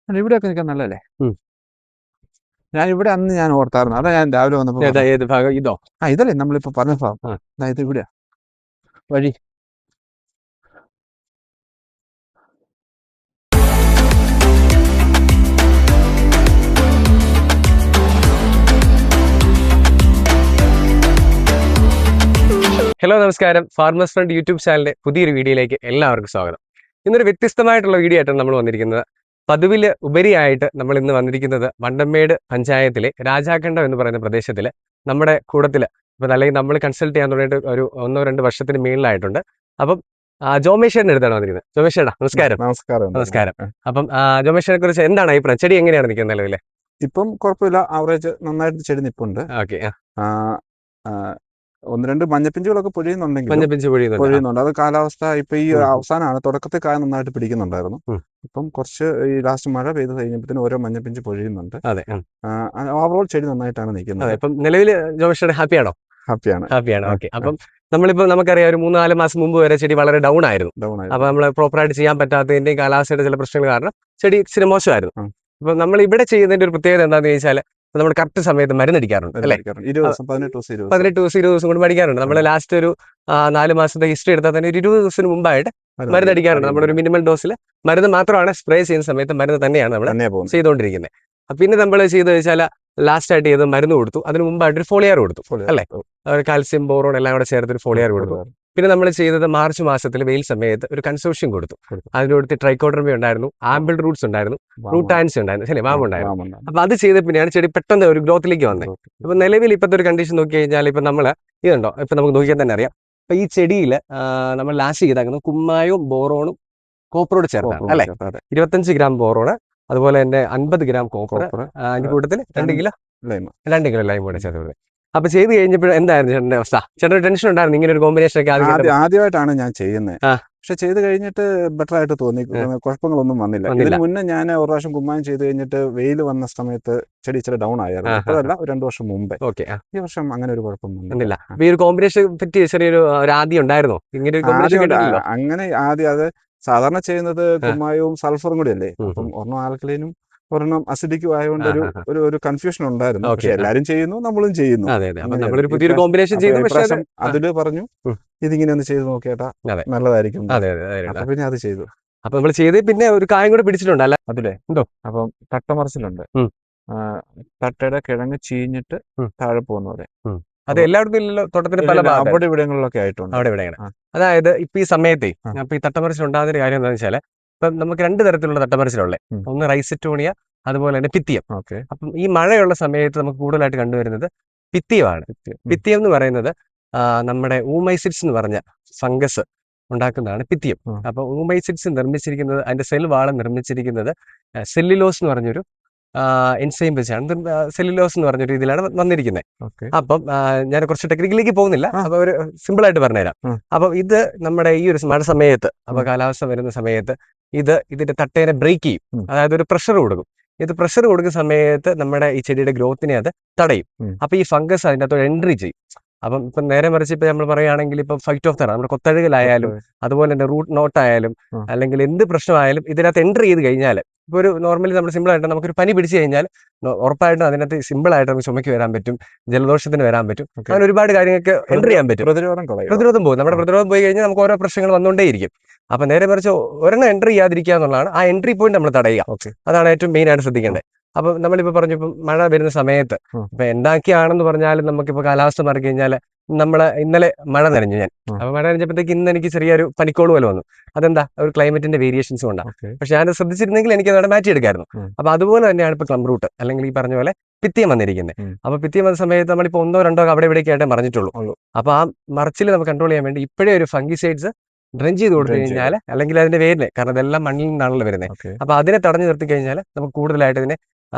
ഇവിടെയൊക്കെ നിൽക്കാൻ നല്ലതല്ലേ? ഉം. ഞാൻ ഓർത്തായിരുന്നു. അതാ ഞാൻ രാവിലെ വന്നപ്പോ ഏതാ, ഏത് ഭാഗം? ഇതോ? ഇതല്ലേ നമ്മളിപ്പോ പറഞ്ഞ ഭാഗം? ആ. ഇത് ഇവിടെയാ വഴി. ഹലോ, നമസ്കാരം. ഫാർമേഴ്സ് ഫ്രണ്ട് യൂട്യൂബ് ചാനലിന്റെ പുതിയൊരു വീഡിയോയിലേക്ക് എല്ലാവർക്കും സ്വാഗതം. ഇന്നൊരു വ്യത്യസ്തമായിട്ടുള്ള വീഡിയോ ആയിട്ടാണ് നമ്മൾ വന്നിരിക്കുന്നത്. പതിവില് ഉപരിയായിട്ട് നമ്മൾ ഇന്ന് വന്നിരിക്കുന്നത് വണ്ടമേട് പഞ്ചായത്തിലെ രാജാക്കണ്ടം എന്ന് പറയുന്ന പ്രദേശത്തില് നമ്മുടെ കൂടത്തില് ഇപ്പൊ അല്ലെങ്കിൽ നമ്മൾ കൺസൾട്ട് ചെയ്യാൻ തുടങ്ങിയിട്ട് ഒരു 1-2 വർഷത്തിന് മേളിലായിട്ടുണ്ട്. അപ്പം ജോമേശ്വരന്റെ അടുത്താണ് വന്നിരിക്കുന്നത്. ജോമേശ്വരടാ, നമസ്കാരം. നമസ്കാരം. അപ്പം ജോമേശ്വരനെ കുറിച്ച് എന്താണ് അഭിപ്രായം? ചെടി എങ്ങനെയാണ് നിൽക്കുന്നത് നിലവിലെ? ഇപ്പം കുഴപ്പമില്ല, ആവറേജ് നന്നായിട്ട് ചെടി നിപ്പുണ്ട്. ഓക്കെ. 1-2 മഞ്ഞപ്പിഞ്ചുകളൊക്കെ പൊഴിയുന്നുണ്ടെങ്കിലും മഞ്ഞപ്പിഞ്ച് പൊഴിയുന്നുണ്ട്. അത് കാലാവസ്ഥ. ഇപ്പൊ ഈ അവസാനമാണ്, തുടക്കത്തിൽ കായ നന്നായിട്ട് പിടിക്കുന്നുണ്ടായിരുന്നു. ഇപ്പം കുറച്ച് ഈ ലാസ്റ്റ് മഴ പെയ്ത് കഴിഞ്ഞപ്പോഴത്തേനും ഓരോ മഞ്ഞപ്പിഞ്ച് പൊഴിയുന്നുണ്ട്. അതെ. ഓവറോൾ ചെടി നന്നായിട്ടാണ് നിൽക്കുന്നത്. ഇപ്പം നിലവിൽ ജോമേശ്വരൻ ഹാപ്പിയാണോ? ഹാപ്പിയാണ്. ഓക്കെ. അപ്പം നമ്മളിപ്പോ നമുക്കറിയാം, ഒരു 3-4 മാസം മുമ്പ് വരെ ചെടി വളരെ ഡൗൺ ആയിരുന്നു. അപ്പൊ നമ്മൾ പ്രോപ്പറായിട്ട് ചെയ്യാൻ പറ്റാത്തതിന്റെയും കാലാവസ്ഥയുടെ ചില പ്രശ്നങ്ങൾ കാരണം ചെടി ഇച്ചിരി മോശമായിരുന്നു. അപ്പൊ നമ്മൾ ഇവിടെ ചെയ്യുന്നതിന്റെ ഒരു പ്രത്യേകത എന്താണെന്ന് ചോദിച്ചാൽ, നമ്മൾ കറക്റ്റ് സമയത്ത് മരുന്നടിക്കാറുണ്ട് അല്ലേ? 18 ദിവസം 20 ദിവസം കൊണ്ട് മടിക്കാറുണ്ട്. നമ്മൾ ലാസ്റ്റ് ഒരു 4 മാസത്തെ ഹിസ്റ്ററി എടുത്താൽ തന്നെ ഒരു 20 ദിവസത്തിന് മുമ്പായിട്ട് മരുന്നടിക്കാറുണ്ട്. നമ്മളൊരു മിനിമം ഡോസിൽ മരുന്ന് മാത്രമാണ് സ്പ്രേ ചെയ്യുന്ന സമയത്ത് മരുന്ന് തന്നെയാണ് നമ്മൾ ചെയ്തുകൊണ്ടിരിക്കുന്നത്. പിന്നെ നമ്മൾ ചെയ്ത് വെച്ചാൽ ലാസ്റ്റ് ആയിട്ട് ചെയ്ത് മരുന്ന് കൊടുത്തു. അതിന് മുമ്പായിട്ട് ഒരു ഫോളിയാർ കൊടുത്തു അല്ലേ? കാൽസ്യം, ബോറോൺ എല്ലാം കൂടെ ചേർത്ത് ഒരു ഫോളിയാർ കൊടുത്തു. പിന്നെ നമ്മൾ ചെയ്തത് മാർച്ച് മാസത്തിൽ വെയിൽ സമയത്ത് ഒരു കൺസോർഷ്യം കൊടുത്തു. അതിനോട് ട്രൈക്കോഡർമി ഉണ്ടായിരുന്നു, ആംബിൾ റൂട്ട്സ് ഉണ്ടായിരുന്നു, റൂട്ടാൻസ് ഉണ്ടായിരുന്നു, ശരി, വാം ഉണ്ടായിരുന്നു. അപ്പൊ അത് ചെയ്ത പിന്നെയാണ് ചെടി പെട്ടെന്ന് ഒരു ഗ്രോത്തിലേക്ക് വന്നത്. ഇപ്പൊ നിലവിൽ ഇപ്പോഴത്തെ ഒരു കണ്ടീഷൻ നോക്കി കഴിഞ്ഞാൽ, ഇപ്പൊ നമ്മൾ ഇതുണ്ടോ, ഇപ്പൊ നമുക്ക് നോക്കിയാൽ തന്നെ അറിയാം. അപ്പൊ ഈ ചെടിയിൽ നമ്മൾ ലാസ്റ്റ് ചെയ്താക്കുന്നത് കുമ്മായവും ബോറോണും കോപ്പറോട് ചേർത്താണ് അല്ലെ? 25 ഗ്രാം ബോറോണ്, അതുപോലെ തന്നെ 50 ഗ്രാം കോപ്പർ, അതിന്റെ കൂട്ടത്തിൽ 2 കിലോ ലൈം കൂടെ ചേർത്ത്. അപ്പൊ ചെയ്ത് കഴിഞ്ഞപ്പോൾ എന്തായിരുന്നു ചേട്ടന്റെ അവസ്ഥ? ചേട്ടൻ ടെൻഷൻ ഉണ്ടായിരുന്നു ഇങ്ങനെ ഒരു കോമ്പിനേഷൻ ഒക്കെ? ആദ്യമായിട്ടാണ് ഞാൻ ചെയ്യുന്നത്. പക്ഷെ ചെയ്ത് കഴിഞ്ഞിട്ട് ബെറ്റർ ആയിട്ട് തോന്നി. കുഴപ്പങ്ങളൊന്നും വന്നില്ല. ഇതിന് മുന്നേ ഞാൻ ഒരു പ്രാവശ്യം കുമ്മായം ചെയ്ത് കഴിഞ്ഞിട്ട് വെയിൽ വന്ന സമയത്ത് ചെടി ഇച്ചിരി ഡൗൺ ആയിരുന്നു. അപ്പോഴല്ല, 2 വർഷം മുമ്പേ. ഈ വർഷം അങ്ങനെ ഒരു കുഴപ്പം വന്നില്ല. ഈ ഒരു കോമ്പിനേഷൻ പറ്റി ചെറിയൊരു ആദ്യം ഉണ്ടായിരുന്നോ? അങ്ങനെ ആദ്യം അത് സാധാരണ ചെയ്യുന്നത് കുമ്മായവും സൾഫറും കൂടി അല്ലേ. അപ്പം ഒരെണ്ണം ആൽക്കലൈനും ഒരെണ്ണം അസിഡിക്കും ആയതുകൊണ്ട് ഒരു കൺഫ്യൂഷൻ ഉണ്ടായിരുന്നു. പക്ഷെ എല്ലാരും ചെയ്യുന്നു, നമ്മളും ചെയ്യുന്നു. അതില് പറഞ്ഞു, ഇതിങ്ങനെ ഒന്ന് ചെയ്ത് നോക്കിയേട്ടാ, നല്ലതായിരിക്കും. അപ്പൊ പിന്നെ അത് ചെയ്തു. അപ്പൊ നമ്മൾ ചെയ്ത് പിന്നെ ഒരു കായം കൂടെ പിടിച്ചിട്ടുണ്ട് അതിലെ എന്തോ. അപ്പം തട്ടമറിച്ചിലുണ്ട്. തട്ടയുടെ കിഴങ്ങ് ചീഞ്ഞിട്ട് താഴെ പോകുന്ന പോലെ. അത് എല്ലായിടത്തും ഇല്ലല്ലോ, തോട്ടത്തിന് പല അവിടെ ഇവിടങ്ങളിലൊക്കെ ആയിട്ടുണ്ട്. അവിടെ ഇവിടെയാണ്. അതായത് ഇപ്പൊ ഈ സമയത്തെ അപ്പൊ ഈ തട്ടമറിച്ചിൽ ഉണ്ടാകുന്ന ഒരു കാര്യം എന്താണെന്ന് വെച്ചാൽ, ഇപ്പൊ നമുക്ക് 2 തരത്തിലുള്ള തട്ടമറിച്ചിലുള്ളത്. ഒന്ന് റൈസറ്റോണിയ, അതുപോലെ തന്നെ പിത്തിയം. അപ്പം ഈ മഴയുള്ള സമയത്ത് നമുക്ക് കൂടുതലായിട്ട് കണ്ടുവരുന്നത് പിത്തിയമാണ്. പിത്തിയം എന്ന് പറയുന്നത് നമ്മുടെ ഊമൈസിഡ്സ് എന്ന് പറഞ്ഞ ഫംഗസ് ഉണ്ടാക്കുന്നതാണ് പിത്തിയം. അപ്പൊ ഊമൈസിഡ്സ് നിർമ്മിച്ചിരിക്കുന്നത്, അതിന്റെ സെൽ വാള നിർമ്മിച്ചിരിക്കുന്നത് സെല്ലുലോസ് എന്ന് പറഞ്ഞൊരു എൻസൈം വെച്ചാണ്. സെല്ലുലോസ് എന്ന് പറഞ്ഞ രീതിയിലാണ് വന്നിരിക്കുന്നത്. അപ്പം ഞാൻ കുറച്ച് ടെക്നിക്കലിലേക്ക് പോകുന്നില്ല, അപ്പൊ ഒരു സിമ്പിൾ ആയിട്ട് പറഞ്ഞുതരാം. അപ്പൊ ഇത് നമ്മുടെ ഈ ഒരു മഴ സമയത്ത്, അപ്പൊ കാലാവസ്ഥ വരുന്ന സമയത്ത് ഇതിന്റെ തട്ടേനെ ബ്രേക്ക് ചെയ്യും. അതായത് ഒരു പ്രഷർ കൊടുക്കും. ഇത് പ്രഷർ കൊടുക്കുന്ന സമയത്ത് നമ്മുടെ ഈ ചെടിയുടെ ഗ്രോത്തിനെ അത് തടയും. അപ്പൊ ഈ ഫംഗസ് അതിൻ്റെ അകത്ത് എൻട്രി ചെയ്യും. അപ്പം ഇപ്പൊ നേരെ മറിച്ച് ഇപ്പൊ നമ്മൾ പറയുകയാണെങ്കിൽ, ഇപ്പൊ ഫൈറ്റ് ഓഫ് തെറ, നമ്മുടെ കൊത്തഴുകലായാലും അതുപോലെ തന്നെ റൂട്ട് നോട്ട് ആയാലും അല്ലെങ്കിൽ എന്ത് പ്രശ്നമായാലും ഇതിനകത്ത് എൻട്രി ചെയ്ത് കഴിഞ്ഞാൽ, ഇപ്പൊ ഒരു നോർമലി നമ്മൾ സിമ്പിൾ ആയിട്ട് നമുക്കൊരു പനി പിടിച്ചു കഴിഞ്ഞാൽ ഉറപ്പായിട്ടും അതിനകത്ത് സിമ്പിൾ ആയിട്ട് നമുക്ക് ചുമയ്ക്ക് വരാൻ പറ്റും, ജലദോഷത്തിന് വരാൻ പറ്റും, അങ്ങനെ ഒരുപാട് കാര്യങ്ങൾക്ക് എൻട്രി ചെയ്യാൻ പറ്റും. പ്രതിരോധം പോകും. നമ്മുടെ പ്രതിരോധം പോയി കഴിഞ്ഞാൽ നമുക്ക് ഓരോ പ്രശ്നങ്ങൾ വന്നുകൊണ്ടേയിരിക്കും. അപ്പൊ നേരെ മറിച്ച് ഒരെണ്ണം എൻട്രി ചെയ്യാതിരിക്കുക എന്നുള്ളതാണ്, ആ എൻട്രി പോയിന്റ് നമ്മൾ തടയുക. അതാണ് ഏറ്റവും മെയിൻ ആയിട്ട് ശ്രദ്ധിക്കേണ്ടത്. അപ്പൊ നമ്മളിപ്പോ പറഞ്ഞു, ഇപ്പം മഴ വരുന്ന സമയത്ത് ഇപ്പൊ എന്താക്കിയാണെന്ന് പറഞ്ഞാലും നമുക്കിപ്പോ കാലാവസ്ഥ മാറി കഴിഞ്ഞാൽ, ഇന്നലെ മഴ നനഞ്ഞു ഞാൻ. അപ്പൊ മഴ നനഞ്ഞപ്പോഴത്തേക്ക് ഇന്ന് എനിക്ക് ചെറിയൊരു പനിക്കോള് പോലെ വന്നു. അതെന്താ, ഒരു ക്ലൈമറ്റിന്റെ വേരിയേഷൻസ് കൊണ്ടാണ്. പക്ഷെ ഞാൻ ശ്രദ്ധിച്ചിരുന്നെങ്കിൽ എനിക്ക് അവിടെ മാറ്റിയെടുക്കായിരുന്നു. അപ്പൊ അതുപോലെ തന്നെയാണ് ഇപ്പൊ ക്ലം റൂട്ട് അല്ലെങ്കിൽ ഈ പറഞ്ഞ പോലെ പിത്തിയം വന്നിരിക്കുന്നത്. അപ്പൊ പിത്തിയം വന്ന സമയത്ത് നമ്മളിപ്പോ 1-2 അവിടെ ഇവിടേക്ക് ആയിട്ടേ മറിഞ്ഞിട്ടുള്ളൂ. അപ്പൊ ആ മറിച്ചിൽ നമുക്ക് കൺട്രോൾ ചെയ്യാൻ വേണ്ടി ഇപ്പോഴേ ഒരു ഫംഗിസൈഡ്സ് ഡ്രെഞ്ച് ചെയ്ത് കൊടുത്തു കഴിഞ്ഞാൽ, അല്ലെങ്കിൽ അതിന്റെ വേരിനെ, കാരണം ഇതെല്ലാം മണ്ണിൽ നിന്നാണല്ലോ വരുന്നത്, അപ്പൊ അതിനെ തടഞ്ഞു നിർത്തി കഴിഞ്ഞാൽ നമുക്ക് കൂടുതലായിട്ട് ഇതിനെ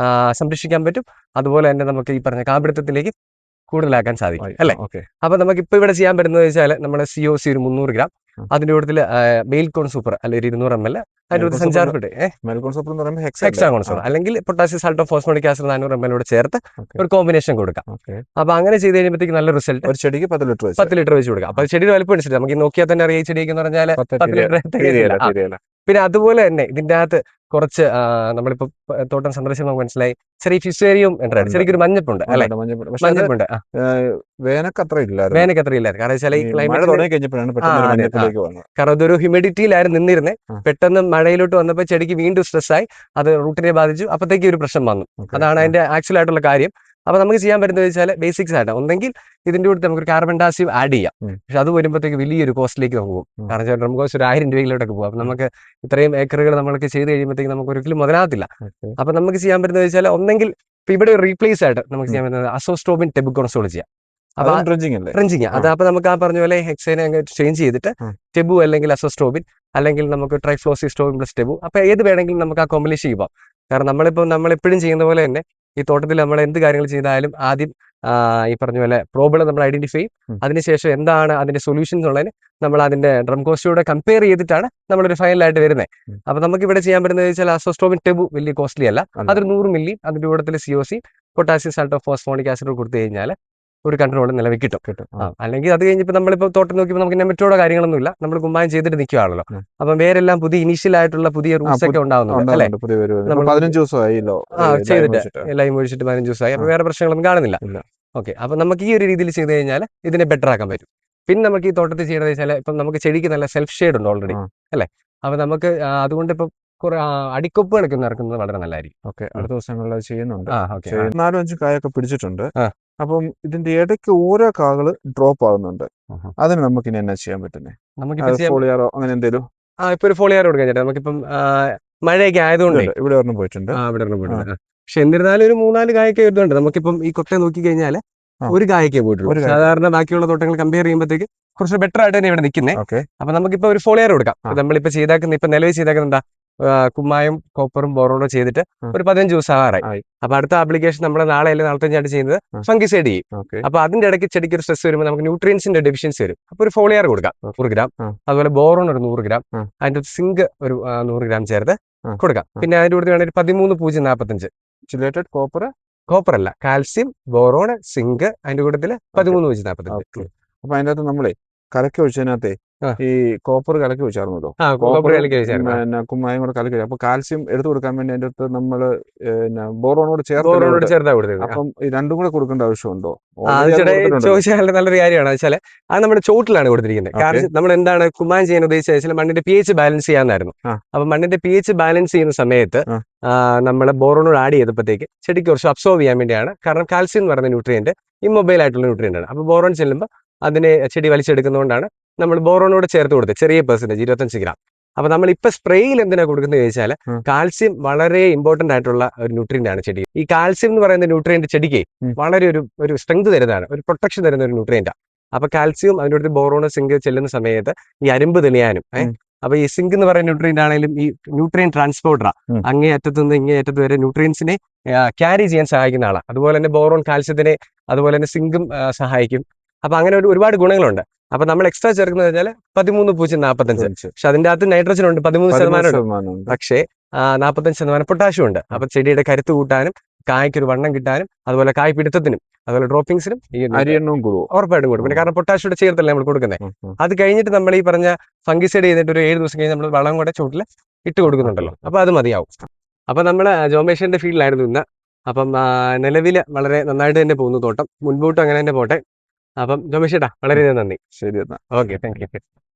സംരക്ഷിക്കാൻ പറ്റും. അതുപോലെ തന്നെ നമുക്ക് ഈ പറഞ്ഞ കാപിടുത്തത്തിലേക്ക് കൂടുതലാക്കാൻ സാധിക്കും അല്ലെ? അപ്പൊ നമുക്ക് ഇപ്പൊ ഇവിടെ ചെയ്യാൻ പറ്റുന്നത് വെച്ചാൽ, നമ്മുടെ COC ഒരു 300 ഗ്രാം, അതിന്റെ കൂട്ടത്തിൽ മെയിൽകോൺ സൂപ്പർ അല്ലെങ്കിൽ 200 ml, അതിന്റെ കൂടെ സഞ്ചാർഫിട്ട് ഹെക്സാഗോൺ സൂപ്പർ അല്ലെങ്കിൽ പൊട്ടാസ്യം സാൾട്ടോ ഫോസ്ഫോണിക് ആസിഡ് 400 ml ചേർത്ത് ഒരു കോമ്പിനേഷൻ കൊടുക്കാം. അപ്പൊ അങ്ങനെ ചെയ്ത് കഴിയുമ്പോഴത്തേക്ക് നല്ല റിസൾട്ട്. ഒരു ചെടിക്ക് 10 ലിറ്റർ വെച്ച് കൊടുക്കാം. അപ്പൊ ചെടിയുടെ വലിപ്പം അനുസരിച്ച് നമുക്ക് നോക്കിയാൽ തന്നെ അറിയാം, ചെടിക്ക് എന്ന് പറഞ്ഞാൽ 10 ലിറ്റർ. പിന്നെ അതുപോലെ തന്നെ ഇതിന്റെ അകത്ത് കുറച്ച് നമ്മളിപ്പോ തോട്ടം സന്ദർശിച്ച് നമുക്ക് മനസ്സിലായി ചെറിയ ഫിഷേറിയും ഉണ്ടായിരുന്നു, ചെറിയൊരു മഞ്ഞപ്പുണ്ട് അല്ലെ? മഞ്ഞപ്പുണ്ട്. വേനക്കത്ര ഇല്ലായിരുന്നു, കാരണം വെച്ചാൽ ഈ മഴ തുടങ്ങി കഴിഞ്ഞപ്പോഴാണ് പെട്ടെന്ന് മഞ്ഞപ്പിലേക്ക് വന്നത്. കാരണം അതൊരു ഹ്യൂമിഡിറ്റിയിലായിരുന്നു നിന്നിരുന്നത്. പെട്ടെന്ന് മഴയിലോട്ട് വന്നപ്പോൾ ചെടിക്ക് വീണ്ടും സ്ട്രെസ്സായി, അത് റൂട്ടിനെ ബാധിച്ചു, അപ്പോഴത്തേക്ക് ഒരു പ്രശ്നം വന്നു. അതാണ് അതിന്റെ ആക്ച്വൽ ആയിട്ടുള്ള കാര്യം. അപ്പൊ നമുക്ക് ചെയ്യാൻ പറ്റുന്നത് വെച്ചാൽ ബേസിക്സ് ആയിട്ട് ഒന്നെങ്കിൽ ഇതിന്റെ കൂടെ നമുക്ക് കാർബൺ ഡയോക്സൈഡ് ആഡ് ചെയ്യാം. പക്ഷെ അത് വരുമ്പോഴത്തേക്ക് വലിയൊരു കോസ്റ്റിലേക്ക് നമുക്ക് പോകും. കാരണം നമുക്ക് ഒരു 1000 രൂപയിലോട്ടൊക്കെ പോകും. അപ്പൊ നമുക്ക് ഇത്രയും ഏക്കറുകൾ നമ്മൾക്ക് ചെയ്ത് കഴിയുമ്പോഴത്തേക്ക് നമുക്ക് ഒരിക്കലും മുതലാകത്തില്ല. അപ്പൊ നമുക്ക് ചെയ്യാൻ പറ്റുന്നത് വെച്ചാൽ ഒന്നെങ്കിൽ ഇപ്പൊ ഇവിടെ റീപ്ലേസ് ആയിട്ട് നമുക്ക് ചെയ്യാൻ പറ്റുന്നത് അസോസ്ട്രോബിൻ ടെബുക്കോൺസോൾ ചെയ്യാം. അപ്പൊ ഡ്രിഞ്ചിങ് അത് അപ്പൊ നമുക്ക് ആ പറഞ്ഞ പോലെ ഹെക്സേനെ ചേഞ്ച് ചെയ്തിട്ട് ടെബു അല്ലെങ്കിൽ അസോസ്ട്രോബിൻ അല്ലെങ്കിൽ നമുക്ക് ട്രൈഫ്ലോസിസ്ട്രോബിൻ പ്ലസ് ടെബു, അപ്പൊ ഏത് വേണമെങ്കിലും നമുക്ക് ആ കോമ്പിനേഷൻ ചെയ്യാം. കാരണം നമ്മളെപ്പോഴും ചെയ്യുന്ന പോലെ തന്നെ ഈ തോട്ടത്തിൽ നമ്മൾ എന്ത് കാര്യങ്ങൾ ചെയ്താലും ആദ്യം ഈ പറഞ്ഞ പോലെ പ്രോബ്ലം നമ്മൾ ഐഡന്റിഫൈ ചെയ്യും. അതിനുശേഷം എന്താണ് അതിന്റെ സൊല്യൂഷൻസ് ഉള്ളതിന് നമ്മൾ അതിന്റെ ഡ്രം കോസ്റ്റോടെ കമ്പയർ ചെയ്തിട്ടാണ് നമ്മളൊരു ഫൈനലായിട്ട് വരുന്നത്. അപ്പൊ നമുക്ക് ഇവിടെ ചെയ്യാൻ പറ്റുന്നത് വെച്ചാൽ അസോസ്ട്രോബിൻ ടെബു വലിയ കോസ്റ്റ്ലി അല്ല, അതൊരു 100 മില്ലി അതിന്റെ കൂട്ടത്തിൽ COC പൊട്ടാസ്യം സാൾട്ടോ ഫോസ്ഫോണിക് ആസിഡ് കൊടുത്തു കഴിഞ്ഞാൽ ഒരു കൺട്രോൾ നിലവിൽ കിട്ടും. അല്ലെങ്കിൽ അത് കഴിഞ്ഞപ്പോൾ നമ്മളിപ്പോൾ തോട്ടം നോക്കിയപ്പോൾ നമുക്ക് നെമറ്റോഡോ കാര്യങ്ങളൊന്നും നമ്മൾ കുമ്മായം ചെയ്തിട്ട് നിൽക്കുകയാണല്ലോ. അപ്പം വേരെല്ലാം പുതിയ ഇനീഷ്യൽ ആയിട്ടുള്ള പുതിയ റൂട്ട്സ് ഒക്കെ ഉണ്ടാവുന്നുണ്ട് അല്ലെ? 15 ദിവസമായില്ലോ ചെയ്തിട്ട് ലൈം ഒഴിച്ചിട്ട് 15 ദിവസമായി. അപ്പൊ വേറെ പ്രശ്നങ്ങളൊന്നും കാണുന്നില്ല. ഓക്കെ, അപ്പൊ നമുക്ക് ഈ ഒരു രീതിയിൽ ചെയ്ത് കഴിഞ്ഞാൽ ഇതിനെ ബെറ്റർ ആക്കാൻ പറ്റും. പിന്നെ നമുക്ക് ഈ തോട്ടത്തിൽ ചെയ്യണമെന്ന് വെച്ചാൽ ഇപ്പം നമുക്ക് ചെടിക്ക് നല്ല സെൽഫ് ഷെയ്ഡ് ഉണ്ട് ഓൾറെഡി അല്ലെ? അപ്പൊ നമുക്ക് അതുകൊണ്ട് ഇപ്പൊ കുറെ അടിക്കൊപ്പ് കണക്കൊന്നും ഇറക്കുന്നത് വളരെ നല്ലതായിരിക്കും. ഓക്കെ, അടുത്ത ദിവസങ്ങളിൽ ചെയ്യുന്നുണ്ട്. 4-5 കായൊക്കെ പിടിച്ചിട്ടുണ്ട്. അപ്പം ഇതിന്റെ ഇടയ്ക്ക് ഓരോ കാകള് ഡ്രോപ്പ് ആവുന്നുണ്ട്. അതിന് നമുക്ക് ഇനി എന്നാ ചെയ്യാൻ പറ്റുന്നത്? നമുക്ക് ഫോളിയാറോ അങ്ങനെ എന്തെങ്കിലും? ഇപ്പൊ ഒരു ഫോളിയാറോ കൊടുക്കാൻ ചേട്ടാ. നമുക്കിപ്പം മഴയൊക്കെ ആയതുകൊണ്ട് ഇവിടെ ഒരെണ്ണം പോയിട്ടുണ്ട്. പക്ഷെ എന്നിരുന്നാലും ഒരു 3-4 കായൊക്കെ വരുന്നുണ്ട്. നമുക്കിപ്പം ഈ കൊട്ട നോക്കി കഴിഞ്ഞാൽ ഒരു കായൊക്കെ പോയിട്ടുള്ളൂ. സാധാരണ ബാക്കിയുള്ള തോട്ടങ്ങൾ കമ്പയർ ചെയ്യുമ്പോഴത്തേക്ക് കുറച്ച് ബെറ്റർ ആയിട്ട് തന്നെ ഇവിടെ നിൽക്കുന്നത്. അപ്പൊ നമുക്കിപ്പോ ഒരു ഫോളിയാറോ കൊടുക്കാം. നമ്മളിപ്പോ ഇപ്പൊ നിലവിൽ ചെയ്തേക്കുന്ന കുമ്മായം കോപ്പറും ബോറോണും ചെയ്തിട്ട് ഒരു 15 ദിവസം ആവാറായി. അപ്പൊ അടുത്ത ആപ്ലിക്കേഷൻ നമ്മൾ നാളെ അല്ലെങ്കിൽ നാളത്തെ ചെയ്യുന്നത് ഫംഗിസൈഡ് ചെയ്യും. അപ്പൊ അതിന്റെ ഇടയ്ക്ക് ചെടിക്ക് ഒരു സ്ട്രെസ് വരുമ്പോൾ നമുക്ക് ന്യൂട്രിയൻസിന്റെ ഡെഫിഷ്യൻസി വരും. അപ്പൊ ഒരു ഫോളിയാർ കൊടുക്കാം 100 ഗ്രാം. അതുപോലെ ബോറോൺ ഒരു 100 ഗ്രാം, അതിന്റെ സിങ്ക് ഒരു 100 ഗ്രാം ചേർത്ത് കൊടുക്കാം. പിന്നെ അതിന്റെ കൂടെ വേണമെങ്കിൽ 13.45 കോപ്പർ അല്ല, കാൽസ്യം, ബോറോൺ, സിങ്ക്, അതിന്റെ കൂട്ടത്തില് 13.45. അപ്പൊ അതിന്റെ അകത്ത് നമ്മളെ കലക്കി ഒഴിച്ചതിനകത്തെ ഈ കോപ്പർ കലക്കി വെച്ചായിരുന്നല്ലോ, കുമ്മായം കൂടെ കലക്കി. അപ്പൊ കാൽസ്യം എടുത്തു കൊടുക്കാൻ വേണ്ടി അതിന്റെ അടുത്ത് നമ്മള് ബോറോണോട് ചേർത്താ കൊടുത്തത്. അപ്പം ഈ രണ്ടും കൂടെ കൊടുക്കേണ്ട ആവശ്യമുണ്ടോ? ചോദിച്ചാൽ നല്ലൊരു കാര്യമാണ്. വെച്ചാൽ അത് നമ്മുടെ ചോട്ടിലാണ് കൊടുത്തിരിക്കുന്നത്. കാരണം നമ്മൾ എന്താണ് കുമ്മായം ചെയ്യാൻ ഉദ്ദേശിച്ചാൽ മണ്ണിന്റെ pH ബാലൻസ് ചെയ്യാനായിരുന്നു. അപ്പൊ മണ്ണിന്റെ pH ബാലൻസ് ചെയ്യുന്ന സമയത്ത് നമ്മൾ ബോറോണോട് ആഡ് ചെയ്തപ്പോഴത്തേക്ക് ചെടിക്ക് കുറച്ച് അബ്സോർവ് ചെയ്യാൻ വേണ്ടിയാണ്. കാരണം കാൽസ്യം എന്ന് പറയുന്ന ന്യൂട്രിയന്റ് ഇമ്മൊബൈൽ ആയിട്ടുള്ള ന്യൂട്രിയന്റ് ആണ്. അപ്പൊ ബോറോൺ ചെല്ലുമ്പോൾ അതിനെ ചെടി വലിച്ചെടുക്കുന്നതുകൊണ്ടാണ് നമ്മൾ ബോറോണോട് ചേർത്ത് കൊടുത്തത്, ചെറിയ പെർസെന്റേജ് 25 ഗ്രാം. അപ്പൊ നമ്മൾ ഇപ്പൊ സ്പ്രേയിൽ എന്തിനാ കൊടുക്കുന്നത് ചോദിച്ചാൽ കാൽസ്യം വളരെ ഇമ്പോർട്ടന്റ് ആയിട്ടുള്ള ഒരു ന്യൂട്രിയന്റ് ആണ് ചെടി. ഈ കാൽസ്യം എന്ന് പറയുന്ന ന്യൂട്രിയന്റ് ചെടിക്ക് വളരെ ഒരു സ്ട്രെങ്ത് തരുന്നതാണ്, ഒരു പ്രൊട്ടക്ഷൻ തരുന്ന ഒരു ന്യൂട്രിയന്റ്. അപ്പൊ കാൽസ്യം അതിനോട് ബോറോൺ സിങ്ക് ചെല്ലുന്ന സമയത്ത് ഈ അരുമ്പ് തെളിയാനും അപ്പൊ ഈ സിങ്ക് എന്ന് പറയുന്ന ന്യൂട്രിയന്റ് ആണെങ്കിലും ഈ ന്യൂട്രിയൻ ട്രാൻസ്പോർട്ടറാ, അങ്ങേ അറ്റത്ത് നിന്ന് ഇങ്ങേ അറ്റത്ത് വരെ ന്യൂട്രിയൻസിനെ ക്യാരി ചെയ്യാൻ സഹായിക്കുന്ന ആളാണ്. അതുപോലെ തന്നെ ബോറോൺ കാൽസ്യത്തിനെ അതുപോലെ തന്നെ സിങ്കും സഹായിക്കും. അപ്പൊ അങ്ങനെ ഒരുപാട് ഗുണങ്ങളുണ്ട്. അപ്പൊ നമ്മൾ എക്സ്ട്രാ ചേർക്കുന്നത് വെച്ചാൽ 13.45. പക്ഷെ അതിന്റെ അകത്ത് നൈട്രജൻ ഉണ്ട് 13%, പക്ഷേ 45% പൊട്ടാഷ്യം ഉണ്ട്. അപ്പൊ ചെടിയുടെ കരുത്ത് കൂട്ടാനും കായ്ക്കൊരു വണ്ണം കിട്ടാനും അതുപോലെ കായ് പിടുത്തത്തിനും അതുപോലെ ഡ്രോപ്പിംഗ്സിനും ഈ ഉറപ്പായിട്ടും കൂടും. പിന്നെ കാരണം പൊട്ടാഷ്യം ചേർത്തല്ലേ നമ്മൾ കൊടുക്കുന്നത്. അത് കഴിഞ്ഞിട്ട് നമ്മൾ ഈ പറഞ്ഞ ഫംഗിസൈഡ് ചെയ്തിട്ട് ഒരു 7 ദിവസം കഴിഞ്ഞ് നമ്മൾ വളം കൂടെ ചോട്ടിൽ ഇട്ട് കൊടുക്കുന്നുണ്ടല്ലോ, അപ്പൊ അത് മതിയാവും. അപ്പൊ നമ്മള് ജോമേഷന്റെ ഫീൽഡിലായിരുന്നു ഇന്ന്. അപ്പം നിലവില് വളരെ നന്നായിട്ട് തന്നെ പോകുന്നു തോട്ടം, മുൻപോട്ടും അങ്ങനെ തന്നെ പോട്ടെ. അപ്പം ജോമേഷേട്ടാ വളരെയധികം നന്ദി. ശരി എന്നാ. Okay, thank you.